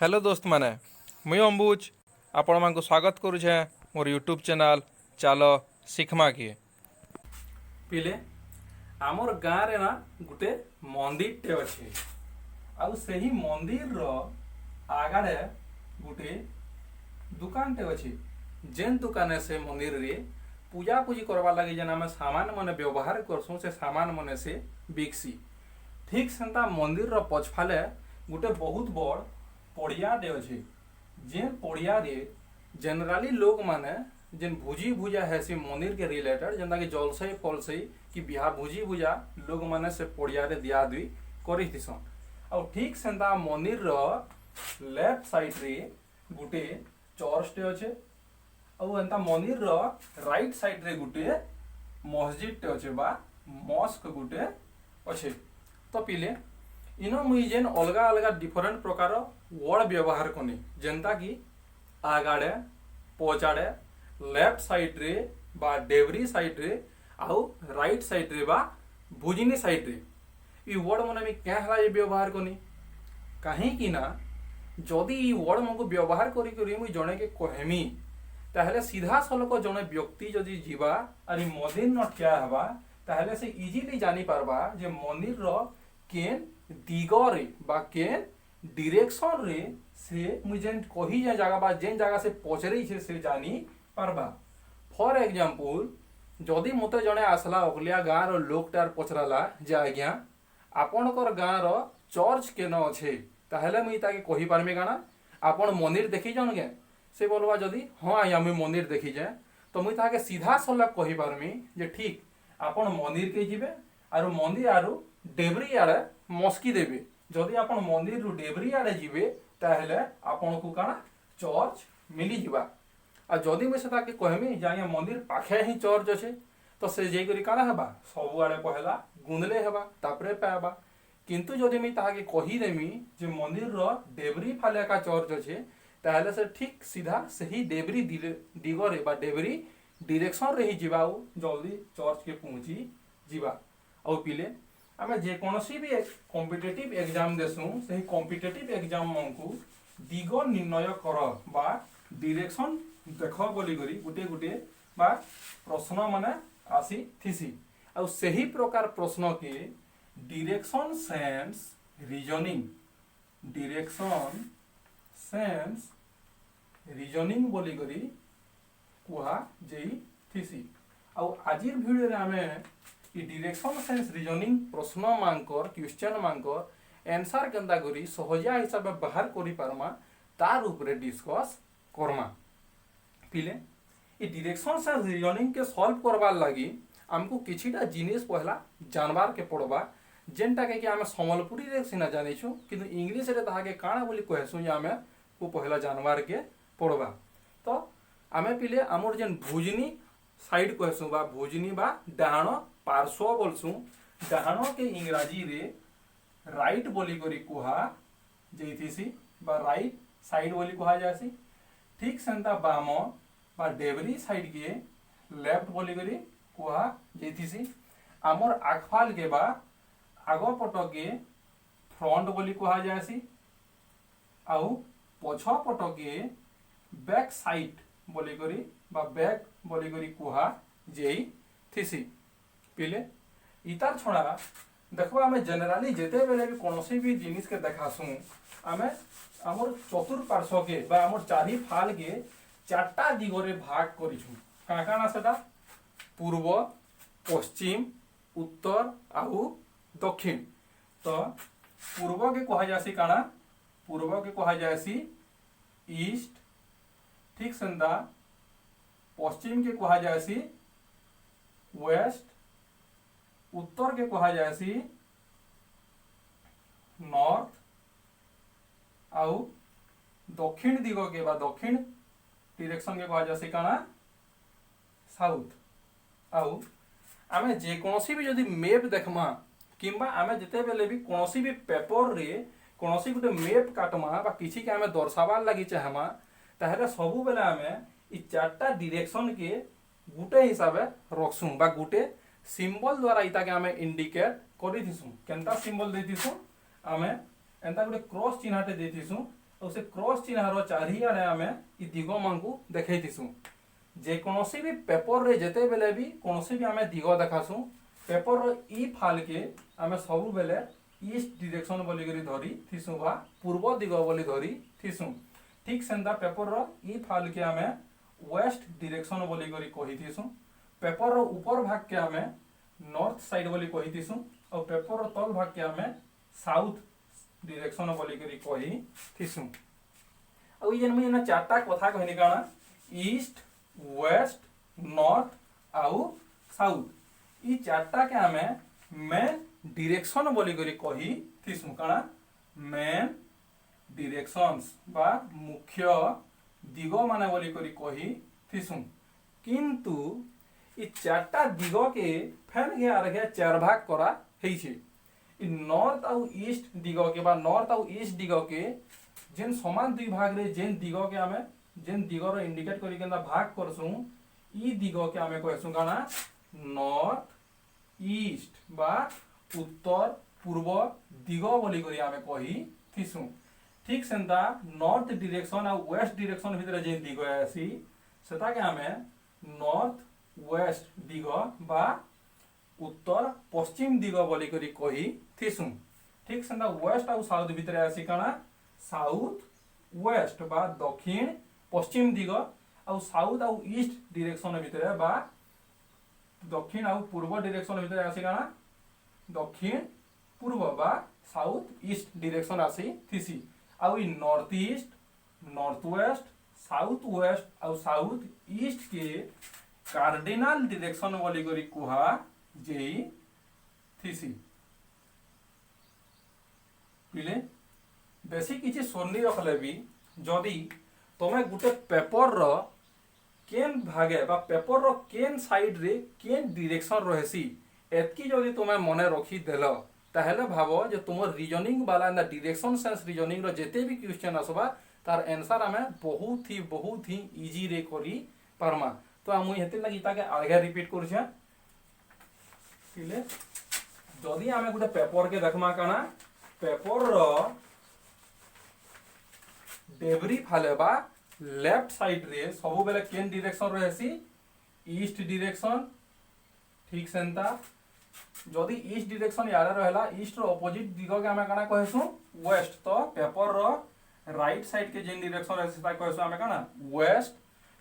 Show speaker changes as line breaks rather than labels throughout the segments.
Hello दोस्त माने मुई अंबुज आपण मानक स्वागत करुछे मोर यूट्यूब चैनल चाल शिखमा किए पिले आमर गाँ रे ना गुटे मंदिर टे अच्छे आउ सही मंदिर रो आगाड़े गुटे दुकान टे अच्छे जेन दुकान से मंदिर रे पूजा पूजी करवा लगी जेन आम सामान मन व्यवहार करसुँ से सामान मन से बिकसी ठीक सेंता मंदिर रो पछफाले गुटे बहुत बड़ पड़ियाटे अच्छे जेन पड़िया रे जेनराली लोग माने जेन भुजी भुजा है से मंदिर के रिलेटेड जेनता कि जलसई फलसई कि बिहा भुजी भुजा लोग माने से पड़िया रे दिया दुई करी थिसन आ ठीक सेंता मंदिर रो लेफ्ट साइड रे गुटे चर्च टे अच्छे और एंता मंदिर रो राइट साइड रे गुटे मस्जिद टे अच्छे बा मस्क गुटे अच्छे तो पिले इनो मुई जेन अलगा अलगा डिफरेंट प्रकार वर्ड व्यवहार कनी जेनता कि आगाड़े पछाड़े लेफ्ट साइड रे बा डेवरी साइड रे आउ राइट साइड रे बा भुजिनी साइड रे ई वर्ड मन मी क्या हला ये व्यवहार कनी कहीं कि ना जदि ई वर्ड मन को व्यवहार करी करी मुई जणे के कहमी ताहले सीधा सलक जणे व्यक्ति जदि जीवा आरि मंदिर न ठिया हवा ताहले से इजीली जानी पारबा जे मंदिर रो केन दिगरे बा केन डिरेक्शन रे से मुझे जेन कही जे जगह बा जेन जगह से पचरे छे से जानी पारबा फॉर एग्जांपल जदि मते जणे आसला अगलिया गाँ रो लोकटार पचराला जे आज्ञा आपणकर गाँ रो चर्च केन अच्छे ताहले मुई ताके कही पारमी काना आपण मंदिर देखी जन के से बोलवा जदि हाँ आज्ञा मुई मंदिर देखी जाए तो मुई ताके सीधा सलग कही पारमी जे ठीक आपण मंदिर के जिबे आरो मंदिर आरो डेबरी आड़े मस्की देवे जदि आपण मंदिर रु डेबरी आड़े जिबे ताहले आपण को काना चर्च मिली जिबा आ जदि मैं से कहमी जे आज्ञा मंदिर पाखे ही चर्च अच्छे तो से जे करी काना हेबा सब आड़े पहला गुंदले हेबा तापरे पाबा किंतु जदि मैं ताके कही देमी जे मंदिर रो डेबरी फाले का चर्च अच्छे ताहले से ठीक सीधा सही डेबरी दिगरे बा डेबरी डायरेक्शन रे ही जिबा जल्दी चर्च के पहुंची जिबा और पिले आमे जे कोनोसी भी कॉम्पिटिटिव एग्जाम देसु सही कॉम्पिटिटिव एग्जाम मनकु दिग निर्णय कर बा डायरेक्शन देख बोली करी गुटे गुटे बा प्रश्न माने आसी थिसी और सही प्रकार प्रश्न के डायरेक्शन सेंस रीजनिंग बोली करी कुहा जेई थिसी और आजिर वीडियो रे आमे डायरेक्शन सेंस रीजनिंग प्रश्न मानकर क्वेश्चन मानकर आंसर केंता करी सहजिया हिसाब से बाहर करि पारमा तार ऊपर डिस्कस करमा पिले ई डायरेक्शन सेंस रीजनिंग के सॉल्व करबार लागि हमको किछिटा जिनिस पहला जानबार के पड़बा जेनटा के आमे संबलपुरी रे सिना जानिछु किंतु इंग्लिश रे ताहा के काना बोली कहसु या आमे को पहला जानबार के पड़बा तो आमे पिले हमर जेन भुजनी साइड कहसु बा भुजनी बा डाहाण पार्श्व बोलसु डाहाण के इंग्राजी रे राइट बोली करी कुहा जेथिसी बा राइट साइड बोली कुहा जासी ठीक सेंता बाम बा डेवरी साइड के लेफ्ट बोली करी कुहा जेथिसी आमर आखफाल के बा आगो पट के फ्रंट बोली कुहा जासी आउ पछ पट के बैक साइड बोली करी बा बैक बोली करी कुहा जेई थिसी पिले इतार छड़ा देखो आमे जनरली जेते बेले भी कोनोसी भी जिनिस के देखासु आमे हमर चतुर्पार्श्व के बा हमर चारि फाल के चारटा दिगरे भाग करिछु का काना सेटा पूर्व पश्चिम उत्तर आउ दक्षिण तो पूर्व के कहा जासी काना पूर्व के कहा जासी ईस्ट ठीक संदा पश्चिम के कहा जासी वेस्ट उत्तर के कहा जासी नॉर्थ आउ दक्षिण दिग के बा दक्षिण डायरेक्शन के कहा जासी काना साउथ आउ आमे जे कोनोसी भी जदी मैप देखमा किंबा आमे जते बेले भी कोनोसी भी पेपर रे कोनोसी गुटे मैप काटमा बा किछि के आमे दर्शावार लागि चाहमा ताहले सबु बेले आमे ई चारटा डायरेक्शन के गुटे हिसाबे रखसु बा गुटे सिंबल द्वारा इता के आमे इंडिकेट करि दिसु केनता सिंबल दे दिसु आमे एंता गुटे क्रॉस चिन्हटे दे दिसु ଆଉ ସେ କ୍ରସ୍ ଚିହ୍ନର ଚାରିଆଡ଼େ ଆମେ ଇ ଦିଗମାନଙ୍କୁ ଦେଖେଇଥିସୁଁ। ଯେକୌଣସି ବି ପେପରରେ ଯେତେବେଲେ ବି କୌଣସି ବି ଆମେ ଦିଗ ଦେଖାସୁଁ पेपर इ फाल के आमे सब बेले ईस्ट डायरेक्शन बोली करी धरी थिसु बा पूर्व दिग बोली धरी थिसु। ठीक सेंता पेपर इ फाल के आमे वेस्ट डायरेक्शन बोली करी कहि थिसु। पेपर ऊपर भाग के आमे नॉर्थ साइड बोली कहि थिसु और पेपर तल भाग के आमे साउथ डायरेक्शन बोली करी कहि थिसु। और ये जेन मैं चारटा कथा कहनी काना ईस्ट वेस्ट नॉर्थ आउ साउथ इ चारटा के आमे मेन डायरेक्शन बोली करी कहि थिसु। काना मेन डायरेक्शंस बा मुख्य दिग माने बोली करी कहि थिसु। किंतु इ चारटा दिग के फेन के आरगे चार भाग करा हेइछे। इ नॉर्थ आउ ईस्ट दिग के बा नॉर्थ आउ ईस्ट दिग के जेन समान दुई भाग रे जेन दिग के आमे जेन दिग रो इंडिकेट करी केना भाग करसु इ दिग के आमे कहसु काना नॉर्थ ईस्ट बा उत्तर पूर्व दिग बोली करी आमे कहि थिसु। ठीक सेंता नॉर्थ डायरेक्शन और वेस्ट डायरेक्शन भितर जे दिग आसी सेता के आमे नॉर्थ वेस्ट दिग बा उत्तर पश्चिम दिग बोली करी कहि थिसु। ठीक सेंता वेस्ट और साउथ भितर आसी काना साउथ वेस्ट बा दक्षिण पश्चिम दिग और साउथ और ईस्ट डायरेक्शन भितर बा दक्षिण और पूर्व डायरेक्शन भितर आसी काना दक्षिण पूर्व बा साउथ ईस्ट डायरेक्शन आसी थिसी। आउ north east north west south west और साउथ ईस्ट के कार्डिनल डायरेक्शन बोली करी कुहा जेई थिसी। पिले बेसी किछि सोनी रखले भी जदी तमे गुटे पेपर रो केन भागे बा पेपर रो केन साइड रे केन डायरेक्शन रहेसी एतकी जदी तुमे मने रखी देलो ताहेले भाबो जे तुमर रीजनिंग वाला ना डायरेक्शन सेंस रीजनिंग रो जेते भी क्वेश्चन आसबा तार आंसर हमें बहुत ही इजी रे करी पारमा। तो हम हेते लागि ताके आगे रिपीट करू छै। पिले जदी हमें गुटे पेपर के देखमा काना पेपर रो डेब्री फाले बा लेफ्ट साइड रे सब बेले केन डायरेक्शन रहेसी ईस्ट डायरेक्शन। ठीक सेंता जदी ईस्ट डायरेक्शन यारे रहला ईस्ट रो ऑपोजिट दिग के हमें काना कहसु वेस्ट। तो पेपर रो राइट साइड के जेन डायरेक्शन रहेसी ता कहसु हमें काना वेस्ट।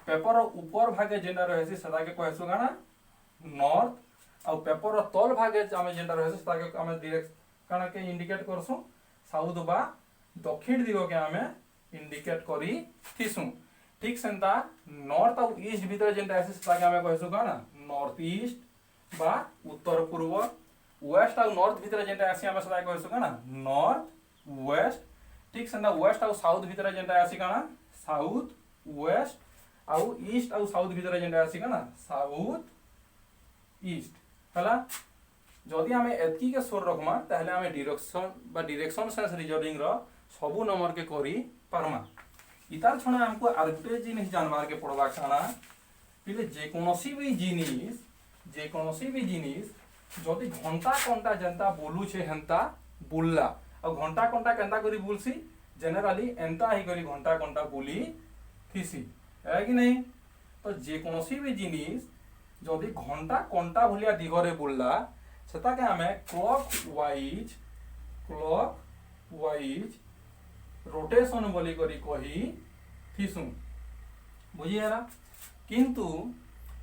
पेपर रो ऊपर भागे जेन रहेसी सदा के कहसु काना नॉर्थ और पेपर रो तल भागे हमें जेन रहेसी सदा के हमें डायरेक्ट काना के इंडिकेट करसु साउथ बा दक्षिण दिग के हमें इंडिकेट करी थिसु। ठीक सेंता नॉर्थ और ईस्ट भीतर जेंटा आसी सदा के हमें कहसु काना नॉर्थ ईस्ट बा उत्तर पूर्व वेस्ट और नॉर्थ भीतर जेंटा आसी हमें सदा कहसु काना नॉर्थ वेस्ट। ठीक सेंता वेस्ट और साउथ भीतर जेंटा आसी काना साउथ वेस्ट और ईस्ट और साउथ भीतर जेंटा आसी काना साउथ ईस्ट हला। जदि हमें एतकी के सोर रखमा ताहले हमें डायरेक्शन सेंस रीजनिंग रो सबु नंबर के करी पारमा। इतार छणा हमको आर गुटे जिनिस जानबार के पड़बा काना पिले जे कोनोसी भी जिनिस जदि घंटा कंटा जनता बोलू छे हंता बुल्ला और घंटा कंटा केंता करी बोलसी जनरली एंता ही करी घंटा कंटा बोली थिसी है कि नहीं। तो जे कोनोसी भी जिनिस जदि घंटा कंटा भलिया दिगरे बोलला सेता के हमें क्लॉकवाइज रोटेशन बोली करी कही थिसु बुझी है। किंतु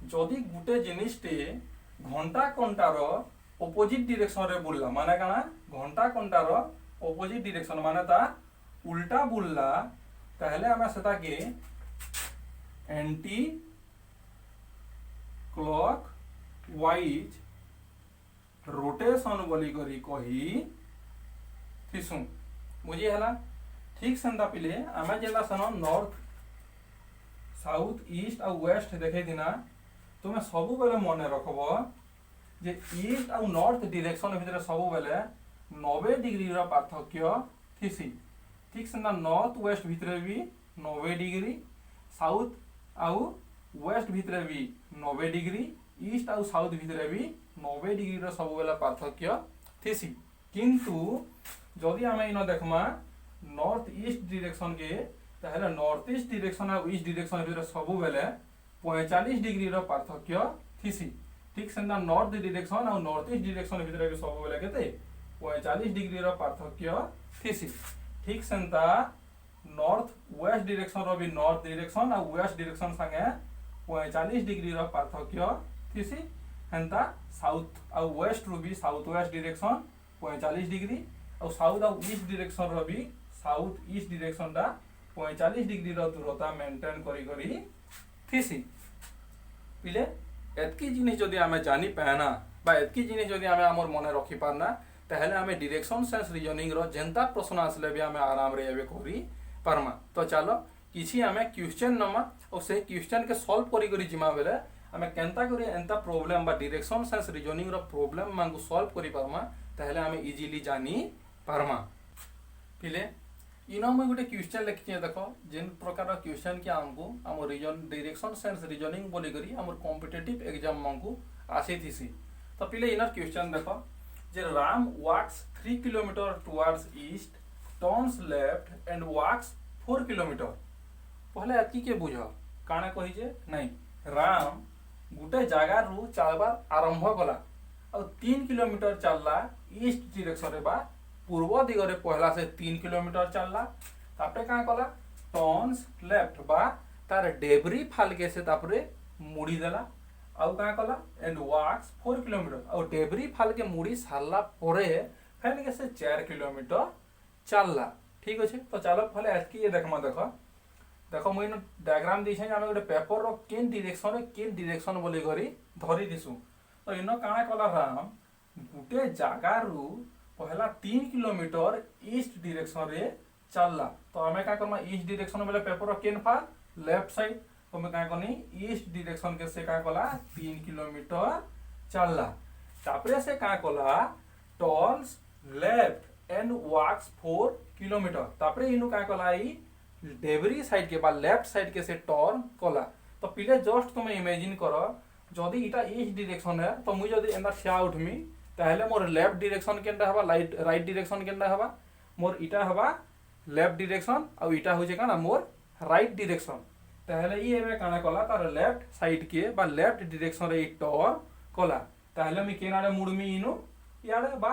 जदि गुटे जिनिसटे घंटा कंटार ऑपोजिट डायरेक्शन रे बुलला माने काना घंटा कंटार ऑपोजिट डायरेक्शन माने ता उल्टा बुलला ताहले हमें सेता के एंटी क्लॉकवाइज रोटेशन बोली करी कही थिसु बुझी है। ठीक सेंता पिले आमे जेला सनो नॉर्थ साउथ ईस्ट और वेस्ट देखे दिना तुमे सबु बेले मने रखबो जे ईस्ट और नॉर्थ डायरेक्शन भितर सबु बेले 90 डिग्री रो पार्थक्य थिसी। ठीक सेंता नॉर्थ वेस्ट भितर भी 90 डिग्री साउथ और वेस्ट भितर भी 90 डिग्री ईस्ट और साउथ भितर भी 90 डिग्री रो सबु बेले पार्थक्य थिसी। किंतु जदि आमे इन देखमा नॉर्थ ईस्ट डायरेक्शन के ताहले नॉर्थ ईस्ट डायरेक्शन और ईस्ट डायरेक्शन भितर सब बेले 45 डिग्री रो पार्थक्य थिसी ठीक सेंदा नॉर्थ डायरेक्शन और नॉर्थ ईस्ट डायरेक्शन भितर भी सब बेले केते 45 डिग्री रो पार्थक्य थिसी ठीक सेंदा नॉर्थ वेस्ट डायरेक्शन रो भी नॉर्थ डायरेक्शन और वेस्ट डायरेक्शन संगे 45 डिग्री रो पार्थक्य थिसी हेंता साउथ और वेस्ट रो भी साउथ वेस्ट डायरेक्शन 45 डिग्री और साउथ और ईस्ट डायरेक्शन रो भी साउथ ईस्ट डायरेक्शन दा 45 डिग्री रो दूरता मेंटेन करी करी थिसी पिले एतकी जिनिस जदि आमे जानि पाना बा एतकी जिनिस जदि आमे हमर मने रखि पारना ताहले आमे डायरेक्शन सेंस रीजनिंग रो जेंता प्रश्न आसले भी आमे आराम रे एबे करी पारमा तो चलो किछि आमे क्वेश्चन नमा और से क्वेश्चन के सॉल्व करी करी जिमा बेले आमे केनता करी एंता प्रॉब्लम बा डायरेक्शन सेंस रीजनिंग रो प्रॉब्लम मांगु सॉल्व करी पारमा ताहले आमे इजीली जानि पारमा पिले इनो मैं गोटे क्वेश्चन लिखि देखो जेन प्रकार क्वेश्चन के हमको हम रीजन डायरेक्शन सेंस रीजनिंग बोली करी हमर कॉम्पिटिटिव एग्जाम मांगू आसी थीसी तो पहले इनर क्वेश्चन देखो Jai Ram walks 3 kilometre towards east turns left and walks 4 kilometre पहले एतकी के बुझ काना कहि जे नहीं राम गुटे जगह रु चलबार आरंभ कला और 3 किलोमीटर चलला ईस्ट डायरेक्शन रे बा पूर्व दिगरे पहला से 3 किलोमीटर चलला तापरे का कला टर्न्स लेफ्ट बा तार डेब्री फाल के से तापरे मुड़ी देला आउ का कला एंड वॉक्स 4 किलोमीटर और डेब्री फाल के मुड़ी सारला परे फेन के से 4 किलोमीटर चलला ठीक अछि तो चलो पहले एतकी ये देखमा देखो देखो मुई डायग्राम दिछे हम गोटे पेपर रो केन डायरेक्शन बोली करी धरी दिसु तो इनो काना कला राम गुटे जगह रु पहला 3 किलोमीटर ईस्ट डायरेक्शन रे चलला तो हमें का करना ईस्ट डायरेक्शन बेले पेपर रो केन फा लेफ्ट साइड तो मैं का करनी ईस्ट डायरेक्शन के से का कला 3 किलोमीटर चलला तापरे से का कला turns left and walks 4 kilometre तापरे इनु का कला ई डेबरी साइड के बा लेफ्ट साइड के से टर्न कला तो पहिले जस्ट तुम इमेजिन करो जदी इटा ईस्ट डायरेक्शन है तो मुई जदी एंदा ठिया उठमी ताहले मोर लेफ्ट डायरेक्शन केनटा हबा राइट डायरेक्शन केनटा हबा मोर इटा हबा लेफ्ट डायरेक्शन और इटा होजे काना मोर राइट डायरेक्शन ताहले ई एबे काना कला तार लेफ्ट साइड के बा लेफ्ट डायरेक्शन रे टर्न कला ताहले मी केनाडे मुड़मी इनु याडे बा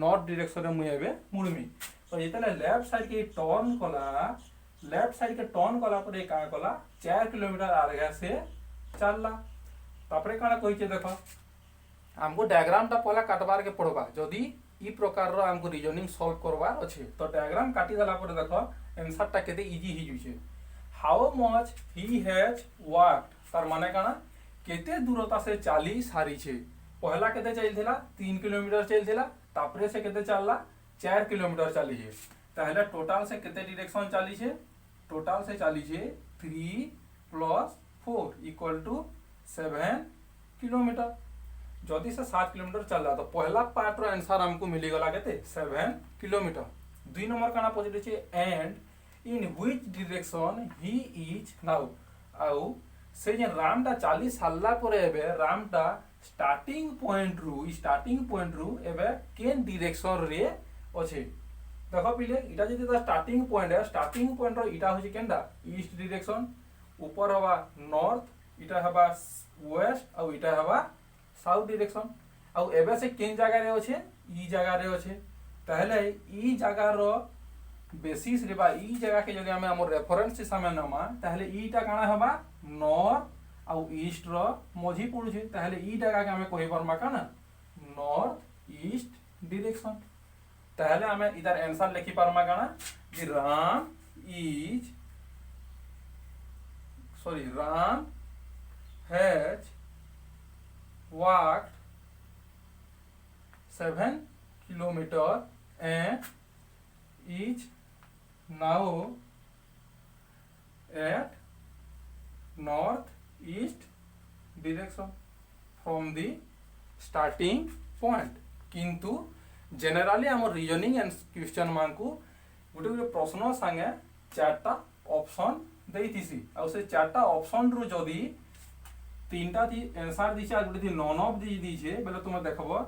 नॉर्थ डायरेक्शन रे मुई एबे मुड़मी तो जेतले लेफ्ट साइड के टर्न कला लेफ्ट साइड के टर्न कला पर का कला 4 किलोमीटर आगे से चलला तापरे काना कहिचे देखो हमको डायग्राम ता पहला काटबार के पड़बा जदी ई प्रकार रो हमको रीजनिंग सॉल्व करबार अछि तो डायग्राम काटी देला पर देखो आंसर ता केते इजी हि जुछे how much he has walked तार माने काना केते दूरता से चाली सारी छे पहला केते चल थिला 3 किलोमीटर चल थिला तापरे से केते चलला 4 किलोमीटर चली छे ताहले टोटल से केते डायरेक्शन चली छे टोटल से चली छे 3 + 4 = 7 किलोमीटर जदि से 7 किलोमीटर चल रहा तो पहला पार्ट रो आंसर हमको मिली गला केते 7 किलोमीटर दुई नंबर काना पॉजिटिव छे and in which direction he is now आउ से जे रामटा 40 सालला परे एबे रामटा स्टार्टिंग पॉइंट रु एबे केन डायरेक्शन रे अछि देखो पिले इटा जदि ता स्टार्टिंग पॉइंट है स्टार्टिंग पॉइंट रो इटा होछि केनडा ईस्ट डायरेक्शन ऊपर हवा नॉर्थ इटा हवा वेस्ट और इटा हवा साउथ डायरेक्शन और एबे से केन जगह रे अछि ई जगह रे अछि ताहले ई जगह रो बेसिस रे बा ई जगह के जदि हमें हमर रेफरेंस हिसाब में नमा ताहले ईटा काना हबा नॉर्थ और ईस्ट रो मझी पड़ु छै ताहले ई जगह के हमें कहि परमा काना नॉर्थ ईस्ट डायरेक्शन ताहले हमें इधर आंसर लिखि परमा काना कि Ram has walked 7 kilometer and is now at north-east direction from the starting point किंतु जनरली हमर रीजनिंग एंड क्वेश्चन मानकु गोटे प्रश्न संगे 4टा ऑप्शन देइथिसी आ से 4टा ऑप्शन रु जदी 3टा थी आंसर दिछे आ गोटे थी नॉन ऑफ दी छे बेले तुम देखबो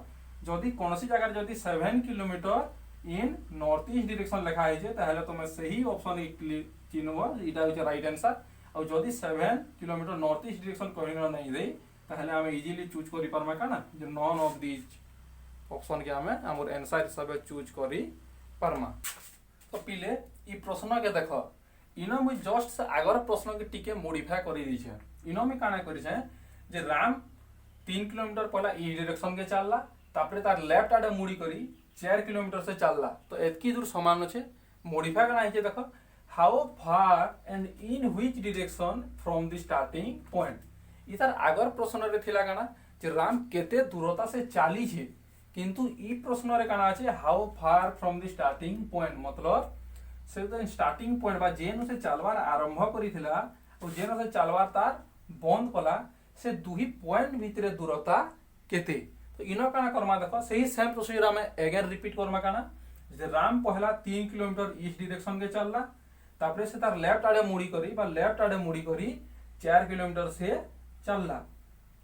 जदी कोनसी जगह जदी 7 किलोमीटर इन नॉर्थ ईस्ट डायरेक्शन लिखा है ताहले तुम सही ऑप्शन चिन्हब इटा होचे राइट आंसर। और जदि 7 किलोमीटर नॉर्थ ईस्ट डायरेक्शन कहीं नहीं दे ताहले हम इजीली चूज करि पारमा काना जे नॉन ऑफ दिस ऑप्शन के हमें हमर आंसर हिसाब चूज करि पारमा। तो पिले ई प्रश्न के देख इनो मुई जस्ट से आगर प्रश्न के टिके मॉडिफाई करि दी छे। इनो में काना करि छे जे राम 3 किलोमीटर पहला ई डायरेक्शन के चलला तापरे तार लेफ्ट आडे मुड़ी करी 4 किलोमीटर से चलला तो एतकी दूर समान छे। मॉडिफाई करना है देखो how far and in which direction from the starting point. इधर आगर प्रश्न रे थिला काना जे राम केते दूरता से चाली छे किंतु ई प्रश्न रे काना আছে how far from the starting point मतलब से तो स्टार्टिंग पॉइंट बा जेनु से चलवार आरंभ करिथिला और जेनु से चलवार तार बंद कला से दुही पॉइंट भितरे दूरता केते। तो इनो काना करमा देखो सही सेम प्रोसीजर हमें अगेन रिपीट करमा काना जे राम पहला 3 किलोमीटर ईस्ट डायरेक्शन के चलला तापरे से तार लेफ्ट आडे मुड़ी करी बा लेफ्ट आडे मुड़ी करी 4 किलोमीटर से चलला।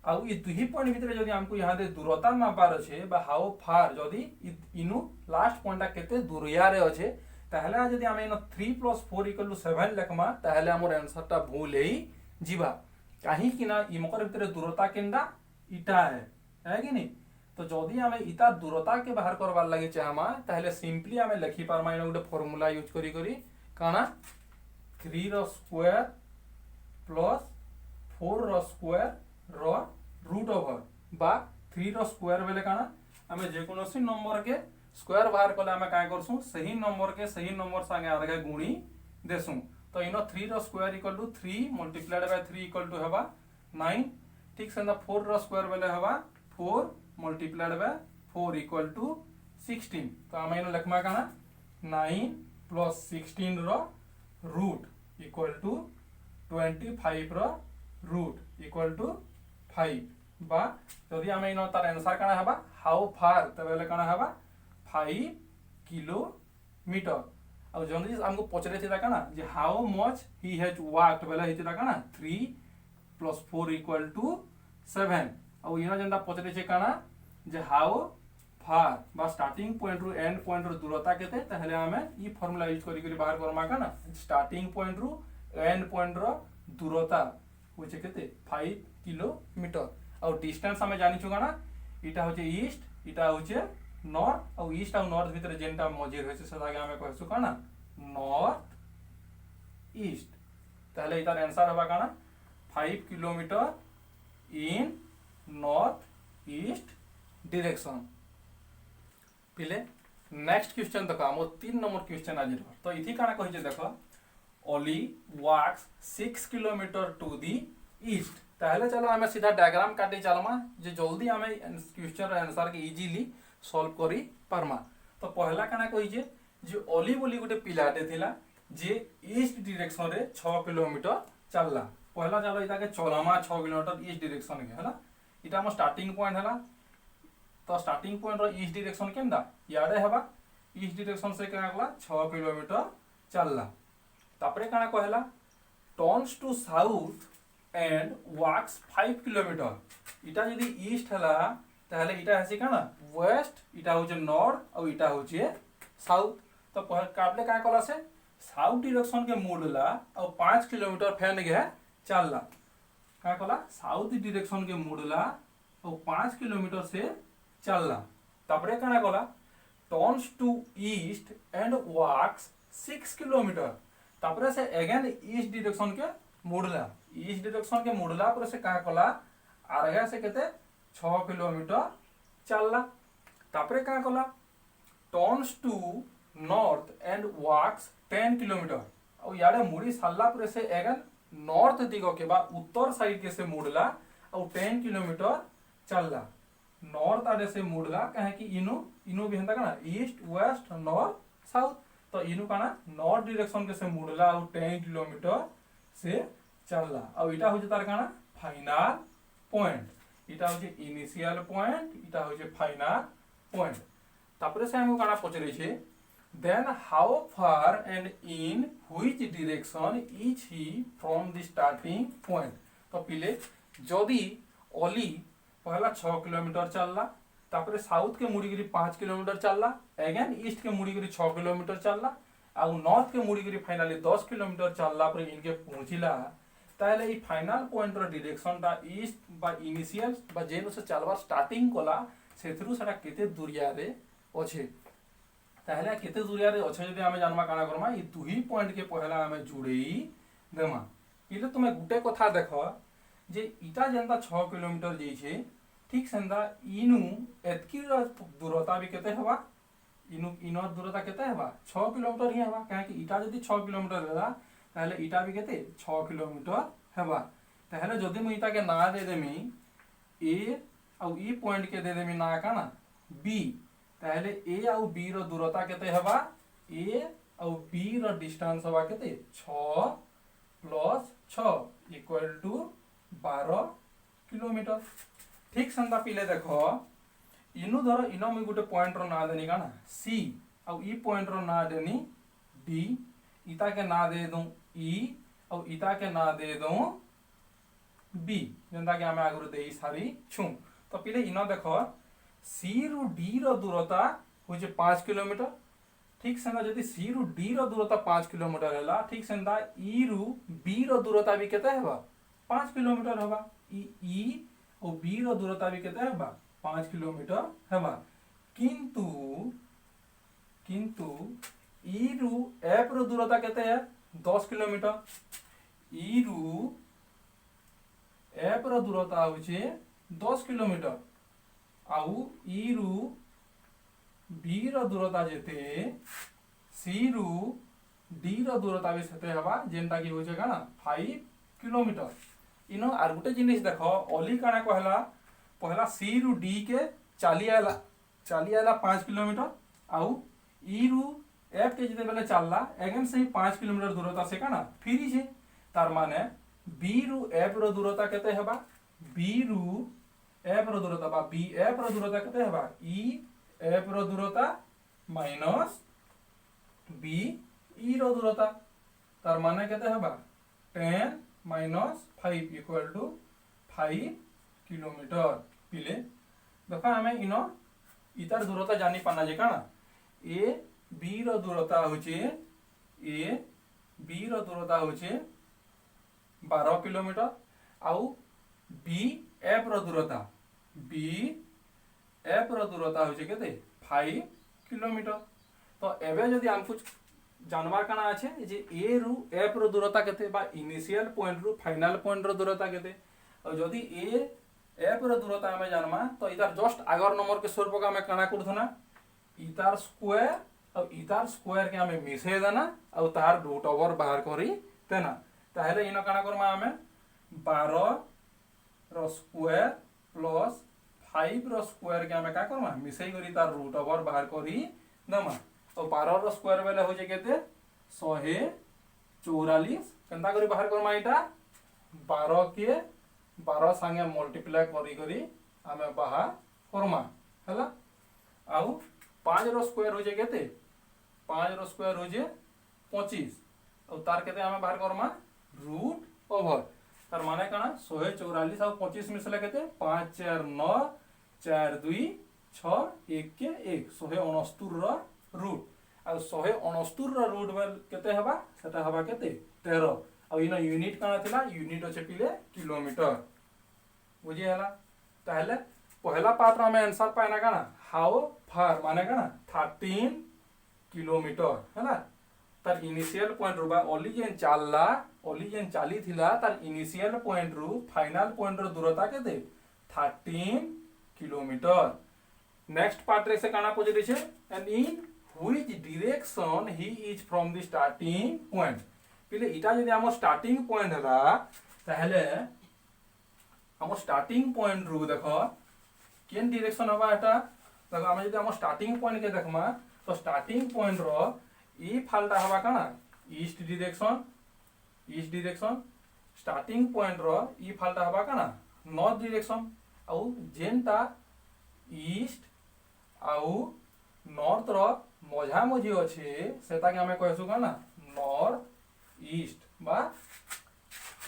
आउ ई दुही पॉइंट भितरे जदी हमको यहाँ दे दूरता मापार अछि बा हाउ फार जदी इनु लास्ट पॉइंट केते दूरिया रे अछि ताहले जदी हम इनो 3 + 4 = 7 लेखमा ताहले हमर आंसर ता भूल ही जीवा काहे कि ना ई मकर भितरे दूरता केंदा इटा है कि नहीं। तो जदी हम इता दूरता के बाहर करबार लागि चाहमा ताहले सिंपली हम लिखि पारमा इनो गुटे फार्मूला यूज करी करी काना 3 रो स्क्वायर प्लस 4 रो स्क्वायर रो रूट ओवर बा 3 रो स्क्वायर बेले काना हमें जे कोनोसी नंबर के स्क्वायर बाहर कले हमें काय करसु सही नंबर के सही नंबर संगे आगे गुणी देसु। तो इनो 3 रो स्क्वायर = 3 मल्टीप्लाइड बाय 3 = हेबा 9 ठीक से 4 रो स्क्वायर बेले हेबा 4 मल्टीप्लाइड बाय 4 = 16। तो हम इनो लिखमा काना 9 + 16 रो रूट = 25 रो रूट = 5 बा जदी हम इनो तार आंसर काना हेबा हाउ फार तबेले काना हेबा 5 किलोमीटर। और जल्दी हमको पचरे थिला काना जे how much he has walked बेले हितिला काना 3 + 4 = 7। और इनो जंदा पचरे छे काना जे हाउ फार बा स्टार्टिंग पॉइंट रु एंड पॉइंट रु दूरता केते ताहले हमें ई फार्मूला यूज करी करी बाहर करमा काना स्टार्टिंग पॉइंट रु एंड पॉइंट रो दूरता होचे केते 5 किलोमीटर। और डिस्टेंस हमें जानि छु काना इटा होचे ईस्ट इटा होचे नॉर्थ और ईस्ट और नॉर्थ भीतर जेंटा मझे होचे सेटा के हमें कहसु काना नॉर्थ ईस्ट। ताहले इतार आंसर होबा काना 5 किलोमीटर इन नॉर्थ ईस्ट डायरेक्शन। पिले नेक्स्ट क्वेश्चन देखो हम 3 नंबर क्वेश्चन आज तो इथि काना कहिजे देखो ओली वॉक्स 6 किलोमीटर टू द ईस्ट। ताहले चलो हमें सीधा डायग्राम काटी चलमा जे जल्दी हमें क्वेश्चन आंसर के इजीली सॉल्व करी पारमा। तो पहला काना कहिजे जे ओली बोली गुटे पिलाटे थिला जे ईस्ट डायरेक्शन रे 6 किलोमीटर चलला। पहला चलो इता के चलमा 6 किलोमीटर ईस्ट डायरेक्शन के हला इटा हम स्टार्टिंग पॉइंट हला। तो स्टार्टिंग पॉइंट रो ईस्ट डायरेक्शन केंदा याडे हेबा ईस्ट डायरेक्शन से काना गला 6 किलोमीटर चलला। तापरे काना कहला turns to south and walks 5 kilometre. इटा यदि ईस्ट हला ताहले इटा हसी काना वेस्ट इटा होचे नॉर्थ और इटा होचे साउथ। तो काबले का कला से साउथ डायरेक्शन के मोड़ला और 5 किलोमीटर फैन गया चलला का कला साउथ डायरेक्शन के मोड़ला और 5 किलोमीटर से चलला। तबरे काना कला turns to east and walks 6 kilometre. तबरे से अगेन ईस्ट डायरेक्शन के मोड़ला ईस्ट डायरेक्शन के मोड़ला पर से का कला आरगा से केते 6 किलोमीटर चलला। तापरे का कला turns to north and walks 10 kilometre और याडे मुड़ी साला पर से अगेन नॉर्थ दिगो के बा उत्तर साइड के से मुड़ला और 10 किलोमीटर चलला। नॉर्थ आडे से मुड़ला कहे कि इनु भी हंता काना ईस्ट वेस्ट नॉर्थ साउथ। तो इनु काना नॉर्थ डायरेक्शन के से मुड़ला और 10 किलोमीटर से चलला। और इटा हो तार काना फाइनल पॉइंट इटा हो इनिशियल पॉइंट इटा हो फाइनल पॉइंट। तापरे से हमको काना पचरे छे then how far and in which direction is he from the starting point. तो पिले जदी ओली पहला 6 किलोमीटर चलला तापर साउथ के मुड़ीगिरी 5 किलोमीटर चलला, अगेन ईस्ट के मुड़ीगिरी 6 किलोमीटर चलला, आउ नॉर्थ के मुड़ीगिरी फाइनाली 10 किलोमीटर चलला पर इनके पहुंचिला। ताहले ई फाइनल पॉइंट रो डायरेक्शन टा ईस्ट बा इनिशियल बा जेनु से चलवा स्टार्टिंग कोला सेथरु सेटा केते दूरिया रे अछि। ताहले केते दूरिया रे अछि जदि हमें जानवा काना करमा ई दुही पॉइंट के पहला हमें जुड़ेई देमा। इले तुमे गुटे कथा देखो जे इटा जेंता 6 किलोमीटर जे छे ठीक सेंदा इनु एतकी दूरता भी केते हवा, इनु इनो दूरता केते हवा 6 किलोमीटर ही हवा, काहे कि इटा जदि 6 किलोमीटर हला ताहले इटा भी केते 6 किलोमीटर हवा। ताहले जदि मु इटा के ना दे देमी ए आउ ई पॉइंट के दे देमी ना काना बी, ताहले ए आउ बी रो दूरता केते हवा, ए आउ बी रो डिस्टेंस हवा केते 6 प्लस 6 इक्वल टू 12 किलोमीटर। ठीक संदा पिले देखो इनु धरो इनो मु गुटे पॉइंट रो ना देनी काना सी आउ ई पॉइंट रो ना देनी डी, इता के ना दे दूं ई और इता के ना दे दूं बी, जेंता कि हमें आगुर देई सारी छु। तो पिले इनो देखो सी रु डी रो दूरता होचे 5 किलोमीटर। ठीक सेंदा जदि सी रु डी रो दूरता 5 किलोमीटर हैला, ठीक सेंदा ई रु बी रो दूरता भी केते हेबा 5 किलोमीटर हेबा। ई और बी रो दूरता भी केते हेबा 5 किलोमीटर हेबा। किंतु किंतु ई रु एफ रो दूरता केते है 10 किलोमीटर। ई रु एफ रो दूरता होचे 10 किलोमीटर आउ ई रु बी रो दूरता जेते सी रु डी रो दूरता भी सेते हवा, जेंटा कि होचे काना 5 किलोमीटर। इनो आर गुटे जिनिस देखो ओली काना कहला पहला सी रु डी के चाली आला 5 किलोमीटर आउ ई रु एफ के जिते बेले चलला अगेन से 5 किलोमीटर दूरता से काना फिरी छे। तार माने बी रु एफ रो दूरता केते हेबा, बी रु एफ रो दूरता बा बी एफ रो दूरता केते हेबा ई एफ रो दूरता माइनस बी ई रो दूरता। तार माने केते हेबा 10 माइनस 5 इक्वल टू 5 किलोमीटर। पिले देखो हमें इनो इतार दूरता जानी पाना जे काना ए बी रो दूरता होचे ए बी रो दूरता होचे 12 किलोमीटर आउ बी एफ रो दूरता बी एफ रो दूरता होचे केते 5 किलोमीटर। तो एबे जदि हमकु जानवर काना আছে যে ए रु एफ रो दूरता केते बा इनिशियल पॉइंट रु फाइनल पॉइंट रो दूरता केते और जदि ए एफ रो दूरता हमें जानमा तो इधर जस्ट आगर नंबर के स्वरूप का हमें काना करथना इतार स्क्वायर और इतार स्क्वायर के हमें मिसे देना और तार रूट ओवर बाहर करी देना। ताहले इनो काना करमा हमें 12 रो स्क्वायर प्लस 5 रो स्क्वायर के हमें का करमा मिसई करी तार रूट ओवर बाहर करी दमा। तो 12 रो स्क्वायर बेले हो जे केते 144 केनता करी बाहर करमा इटा 12 के 12 संगे मल्टीप्लाई करी करी हमें बाहर करमा हला। आउ 5 रो स्क्वायर हो जे केते 5 रो स्क्वायर हो जे 25 और तार केते हमें बाहर करमा रूट ओवर। तार माने काना 144 और 25 मिसले केते 5 4 9 4 2 6 1 के 1 169 रो रूट और 169 रो रूट बेल केते हबा सेटा हबा केते 13 और इनो यूनिट काना थिला यूनिट होचे पिले किलोमीटर बुझी हला। ताहले पहला पार्ट में आंसर पाइना काना हाउ फार माने काना 13 किलोमीटर हैला। तार इनिशियल पॉइंट रु बा ओली जेन चाली थिला तार इनिशियल पॉइंट रु फाइनल पॉइंट रो दूरता केते 13 किलोमीटर। नेक्स्ट पार्ट रे से काना पजरी छे and in which direction he is from the starting point. पिले इटा जदि हमर स्टार्टिंग पॉइंट हला ताहले हमर स्टार्टिंग पॉइंट रु देखो केन डायरेक्शन हबा एटा देखो हम जदि हमर स्टार्टिंग पॉइंट के देखमा तो स्टार्टिंग पॉइंट रो ई फालटा हवा काना ईस्ट डायरेक्शन स्टार्टिंग पॉइंट रो ई फालटा हवा काना नॉर्थ डायरेक्शन आउ जेनटा ईस्ट आउ नॉर्थ रो मझा मझी अछि सेटा के हमें कहसु काना नॉर्थ ईस्ट बा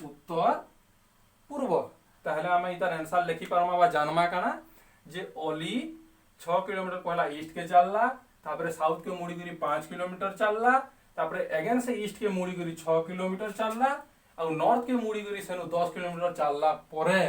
उत्तर पूर्व। ताहले हमें इतार आंसर लिखि पारमा बा जानमा काना जे ओली 6 किलोमीटर पहला ईस्ट के चलला, तापरे साउथ के मुड़ी 5 किलोमीटर चलला, तापरे अगेन से ईस्ट के मुड़ी 6 किलोमीटर चलला और नॉर्थ के मुड़ी सेनु 10 किलोमीटर चलला परे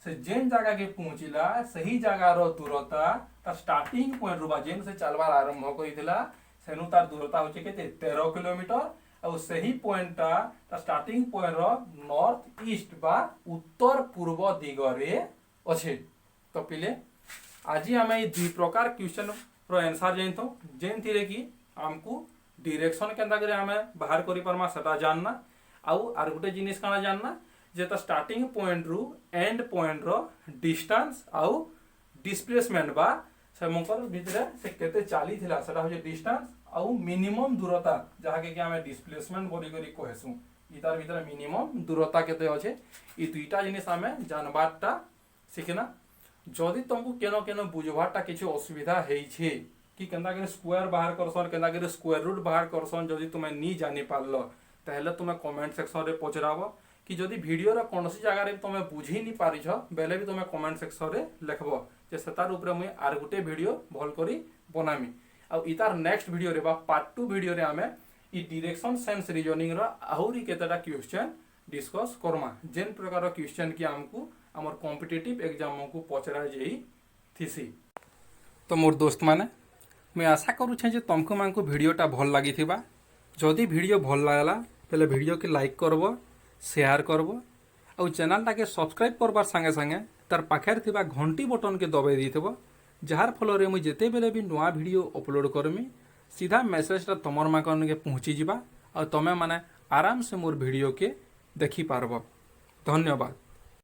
से जेन जगह के पहुंचिला सही जगह रो दूरता तार स्टार्टिंग पॉइंट रुबा जेन से चलवार आरंभ करिथिला सेनु तार दूरता होचे केते 13 किलोमीटर और सही पॉइंट तार स्टार्टिंग पॉइंट रो नॉर्थ ईस्ट बा उत्तर पूर्व दिगरे अच्छे। तो पिले आज आम ये दुई प्रकार क्वेश्चन रो आंसर जानतो जेन थिरे कि हमको डायरेक्शन केनता करे आमे बाहर करि परमा सेटा जानना आउ आर गुटे जिनिस काना जानना जे त स्टार्टिंग पॉइंट रु एंड पॉइंट रो डिस्टेंस आउ डिस्प्लेसमेंट बा से मंकर भितरे से केते चाली थिला सेटा हो जे डिस्टेंस आउ मिनिमम दूरता जहा के आमे डिस्प्लेसमेंट बोली करी कहसु इतार भितरे मिनिमम दूरता केते अछि ई दुईटा जिनिस आमे जानबारटा सिखना। जदि तुमको केनो केनो बुझवाटा किछि असुविधा हेइ छे कि केनता करे स्क्वायर बाहर करसन केनता करे स्क्वायर रूट बाहर करसन जदि तुमे नी जानि पारलो ताहले तुमे कमेंट सेक्शन रे पचराबो कि जदि वीडियो रा कोनोसी जगह रे तुमे बुझी नी पारिछ बेले भी तुमे कमेंट सेक्शन रे लिखबो जे सेतार ऊपर मुई आर गुटे वीडियो भल करी बनामी आ इतार नेक्स्ट वीडियो रे बा पार्ट 2 वीडियो रे आमे ई डायरेक्शन सेंस रीजनिंग रो आहुरी केतेटा क्वेश्चन डिस्कस करमा जेन प्रकार रो क्वेश्चन कि हमको हमर कॉम्पिटिटिव एग्जाम को पचरा जाई थिसी। तो मोर दोस्त माने मैं आशा करूछे जे तुमको मानको वीडियोटा भल लागी थिबा जदि वीडियो भल लागला पहले वीडियो के लाइक करबो शेयर करबो और चैनलटा के सब्सक्राइब करबार संगे संगे तार पाखर थिबा घंटी बटन के दबाई देथिबो जार फल रे मुई जेते बेले भी नवा वीडियो अपलोड करमी सीधा मेसेजटा तमर माकन के पहुंची जिबा और तमे माने आराम से मोर वीडियो के देखि पारबो। धन्यवाद।